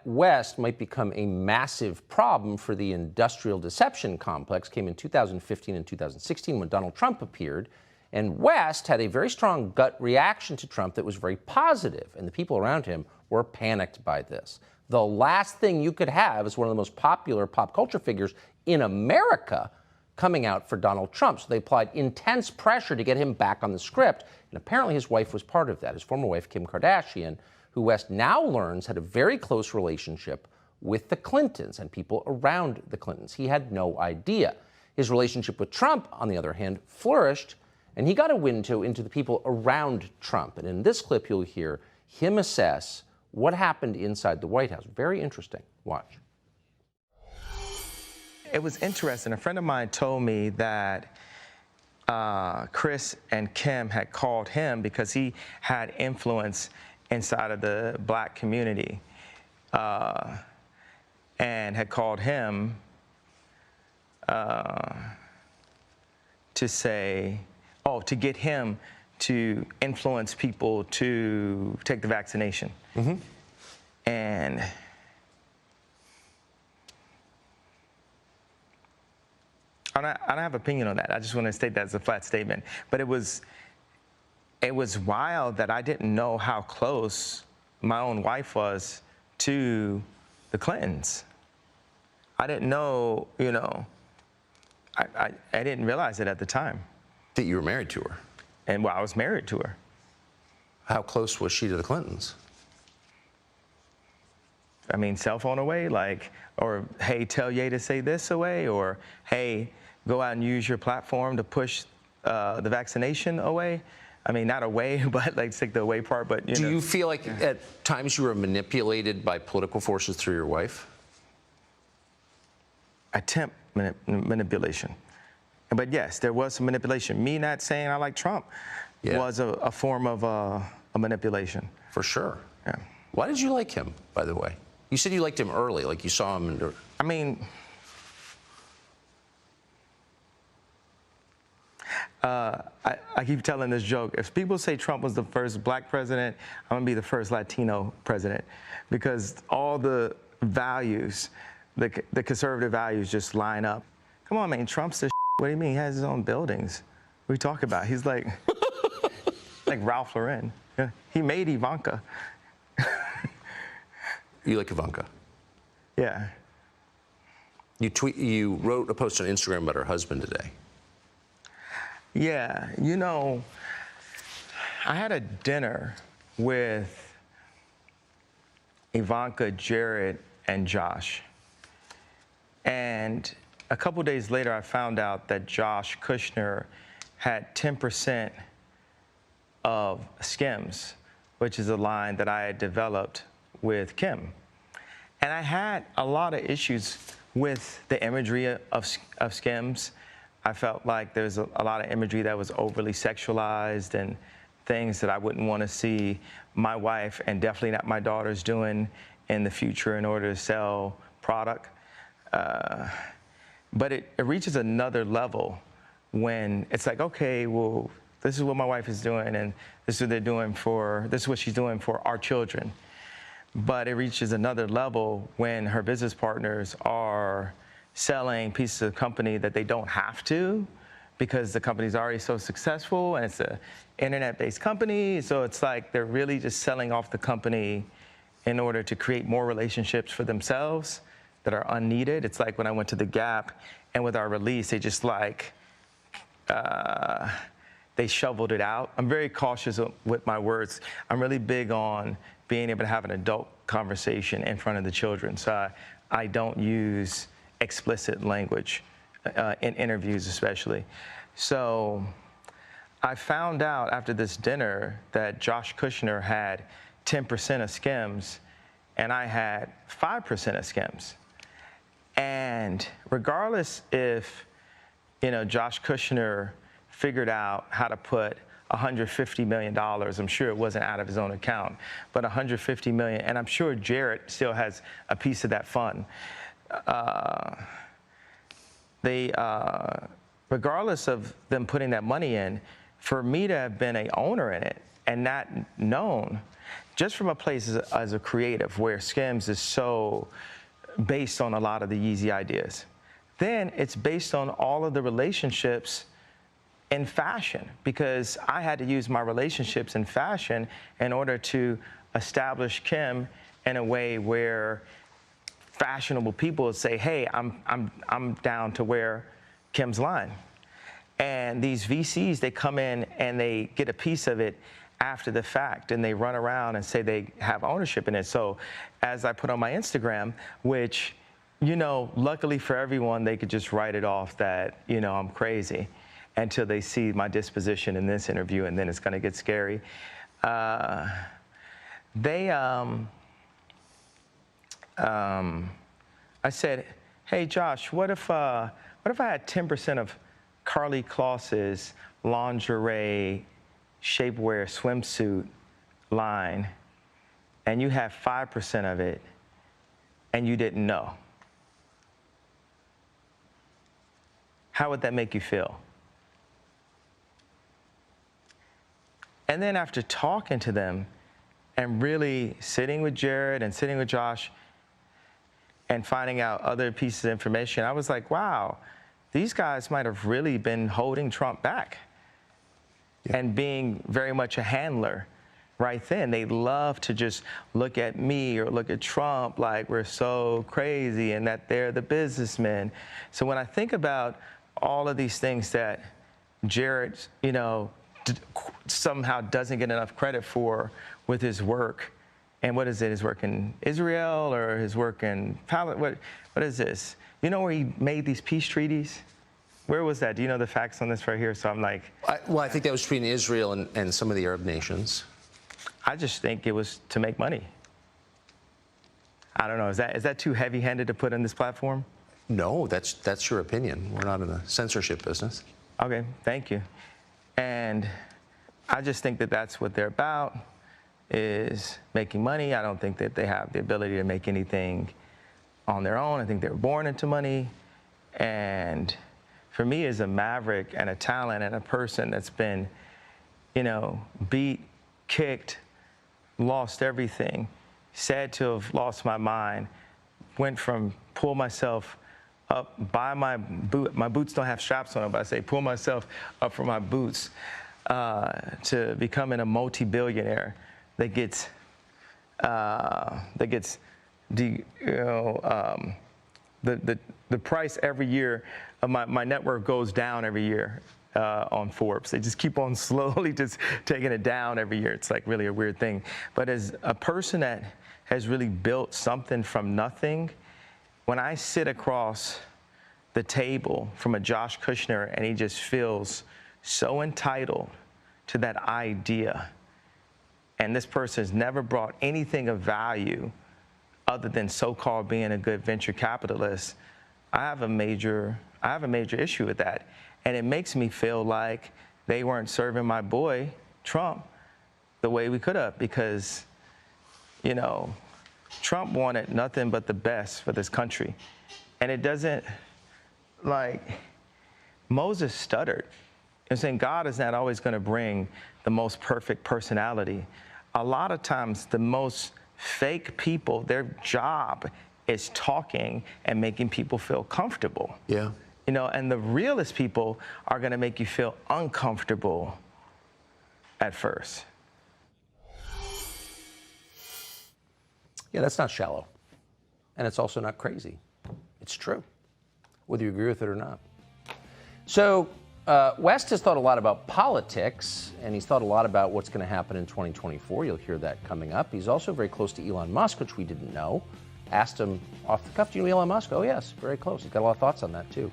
West might become a massive problem for the industrial deception complex came in 2015 and 2016 when Donald Trump appeared. And West had a very strong gut reaction to Trump that was very positive, and the people around him were panicked by this. The last thing you could have is one of the most popular pop culture figures in America coming out for Donald Trump. So they applied intense pressure to get him back on the script, and apparently his wife was part of that, his former wife, Kim Kardashian, who West now learns had a very close relationship with the Clintons and people around the Clintons. He had no idea. His relationship with Trump, on the other hand, flourished, and he got a window into the people around Trump. And in this clip, you'll hear him assess what happened inside the White House. Very interesting. Watch. It was interesting. A friend of mine told me that Chris and Kim had called him because he had influence inside of the black community and had called him to say, to get him to influence people to take the vaccination. Mm-hmm. And I don't have opinion on that. I just want to state that as a flat statement. But it was wild that I didn't know how close my own wife was to the Clintons. I didn't know, I didn't realize it at the time. That you were married to her? And I was married to her. How close was she to the Clintons? I mean, cell phone away, or hey, tell Ye to say this away, or hey, go out and use your platform to push the vaccination away. I mean, not away, but take the away part, but Do you feel like at times you were manipulated by political forces through your wife? Attempt manipulation. But yes, there was some manipulation. Me not saying I like Trump was a form of a manipulation. For sure. Yeah. Why did you like him, by the way? You said you liked him early, like you saw him. I mean, I keep telling this joke. If people say Trump was the first black president, I'm gonna be the first Latino president, because all the values, the conservative values just line up. Come on, man, Trump's the What do you mean? He has his own buildings. What are you talking about? He's like Ralph Lauren. Yeah. He made Ivanka. You like Ivanka? Yeah. You wrote a post on Instagram about her husband today. Yeah, I had a dinner with Ivanka, Jared, and Josh. And a couple days later, I found out that Josh Kushner had 10% of Skims, which is a line that I had developed with Kim. And I had a lot of issues with the imagery of Skims. I felt like there's a lot of imagery that was overly sexualized and things that I wouldn't want to see my wife and definitely not my daughters doing in the future in order to sell product. But it reaches another level when it's like, okay, well, this is what my wife is doing, and this is what she's doing for our children. But it reaches another level when her business partners are selling pieces of company that they don't have to, because the company's already so successful and it's an internet-based company. So it's like they're really just selling off the company in order to create more relationships for themselves that are unneeded. It's like when I went to the Gap and with our release, they just they shoveled it out. I'm very cautious with my words. I'm really big on being able to have an adult conversation in front of the children. So I don't use explicit language in interviews especially. So I found out after this dinner that Josh Kushner had 10% of Skims and I had 5% of Skims. And regardless if, Josh Kushner figured out how to put $150 million, I'm sure it wasn't out of his own account, but $150 million, and I'm sure Jared still has a piece of that fund. Regardless of them putting that money in, for me to have been an owner in it and not known, just from a place as a creative where Skims is so based on a lot of the Yeezy ideas. Then it's based on all of the relationships in fashion, because I had to use my relationships in fashion in order to establish Kim in a way where fashionable people would say, hey, I'm down to wear Kim's line. And these VCs, they come in and they get a piece of it after the fact, and they run around and say they have ownership in it. So as I put on my Instagram, which, you know, luckily for everyone, they could just write it off that, you know, I'm crazy until they see my disposition in this interview, and then it's gonna get scary. I said, hey, Josh, what if I had 10% of Carly Kloss's lingerie, shapewear, swimsuit line, and you have 5% of it, and you didn't know? How would that make you feel? And then after talking to them and really sitting with Jared and sitting with Josh and finding out other pieces of information, I was like, wow, these guys might have really been holding Trump back and being very much a handler right then. They love to just look at me or look at Trump like we're so crazy and that they're the businessmen. So when I think about all of these things that Jared, you know, somehow doesn't get enough credit for with his work. And what is it, his work in Israel or his work in Palestine? What is this? You know where he made these peace treaties? Where was that? Do you know the facts on this right here? So I'm like... Well, I think that was between Israel and some of the Arab nations. I just think it was to make money. I don't know. Is that too heavy-handed to put on this platform? No, that's your opinion. We're not in the censorship business. Okay, thank you. And I just think that that's what they're about, is making money. I don't think that they have the ability to make anything on their own. I think they were born into money. And for me, as a maverick and a talent and a person that's been, you know, beat, kicked, lost everything, sad to have lost my mind, went from pull myself up by my boots don't have straps on them, but I say pull myself up from my boots to becoming a multi-billionaire that gets the price every year of my net worth goes down every year on Forbes. They just keep on slowly just taking it down every year. It's like really a weird thing. But as a person that has really built something from nothing, when I sit across the table from a Josh Kushner and he just feels so entitled to that idea, and this person has never brought anything of value other than so-called being a good venture capitalist, I have a major issue with that. And it makes me feel like they weren't serving my boy, Trump, the way we could have, because, you know, Trump wanted nothing but the best for this country. And it doesn't, like, Moses stuttered. And saying God is not always going to bring the most perfect personality. A lot of times, the most fake people, their job is talking and making people feel comfortable. Yeah. You know, and the realest people are going to make you feel uncomfortable at first. Yeah, that's not shallow. And it's also not crazy. It's true, whether you agree with it or not. So West has thought a lot about politics, and he's thought a lot about what's going to happen in 2024. You'll hear that coming up. He's also very close to Elon Musk, which we didn't know. Asked him off the cuff, do you know Elon Musk? Oh, yes, very close. He's got a lot of thoughts on that, too.